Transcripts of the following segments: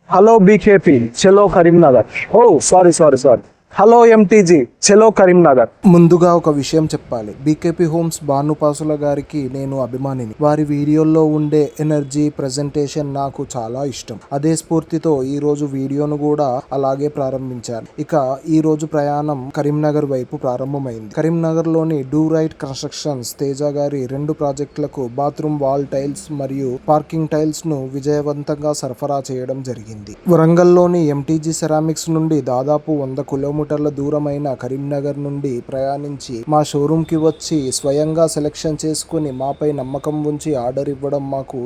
Hello BKP, Chelo Karimnagar. Oh, sorry. Hello MTG, Chelo Karimnagar. ముందుగా ఒక విషయం చెప్పాలి. బీకేపీ హోమ్స్ భానుపాసుల గారికి నేను అభిమానిని. వారి వీడియోల్లో ఉండే ఎనర్జీ ప్రెజెంటేషన్ నాకు చాలా ఇష్టం. అదే స్ఫూర్తితో ఈ రోజు వీడియోను కూడా అలాగే ప్రారంభించాను. ఇక ఈ రోజు ప్రయాణం కరీంనగర్ వైపు ప్రారంభమైంది. కరీంనగర్ లోని డూ రైట్ కన్స్ట్రక్షన్స్ తేజ గారి 2 ప్రాజెక్టులకు బాత్రూమ్ వాల్ టైల్స్ మరియు పార్కింగ్ టైల్స్ ను విజయవంతంగా సరఫరా చేయడం జరిగింది. వరంగల్లోని ఎంటీజీ సెరామిక్స్ నుండి దాదాపు 100 కిలోమీటర్ల దూరమైన కరీంనగర్ నుండి ప్రయాణించి మా షోరూమ్ కి వచ్చి స్వయంగా సెలెక్షన్ చేసుకుని మాపై నమ్మకం ఉంచి ఆర్డర్ ఇవ్వడం మాకు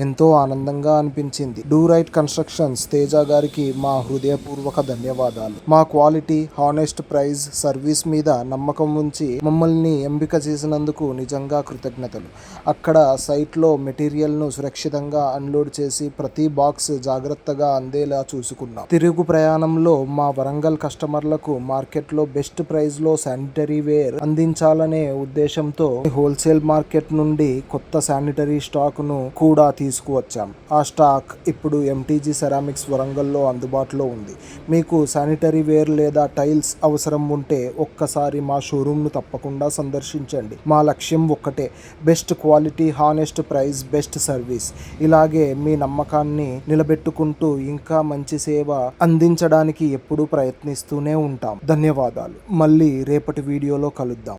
ఎంతో ఆనందంగా అనిపించింది. డూ రైట్ కన్స్ట్రక్షన్స్ తేజ గారికి మా హృదయపూర్వక ధన్యవాదాలు. మా క్వాలిటీ, హానెస్ట్ ప్రైస్, సర్వీస్ మీద నమ్మకం ఉంచి మమ్మల్ని ఎంపిక చేసినందుకు నిజంగా కృతజ్ఞతలు. అక్కడ సైట్లో మెటీరియల్ను సురక్షితంగా అన్లోడ్ చేసి ప్రతి బాక్స్ జాగ్రత్తగా అందేలా చూసుకున్నాం. తిరుగు ప్రయాణంలో మా వరంగల్ కస్టమర్లకు మార్కెట్లో బెస్ట్ ప్రైస్ లో శానిటరీ వేర్ అందించాలనే ఉద్దేశంతో హోల్సేల్ మార్కెట్ నుండి కొత్త శానిటరీ స్టాక్ ను కూడా తీసుకువచ్చాం. ఆ స్టాక్ ఇప్పుడు ఎంటీజీ సెరామిక్స్ వరంగల్లో అందుబాటులో ఉంది. మీకు శానిటరీ వేర్ లేదా టైల్స్ అవసరం ఉంటే ఒక్కసారి మా షోరూమ్ ను తప్పకుండా సందర్శించండి. మా లక్ష్యం ఒక్కటే, best quality, honest price, best service. ఇలాగే మీ నమ్మకాన్ని నిలబెట్టుకుంటూ ఇంకా మంచి సేవ అందించడానికి ఎప్పుడూ ప్రయత్నిస్తూనే ఉంటాం. ధన్యవాదాలు. మళ్ళీ రేపటి వీడియోలో కలుద్దాం.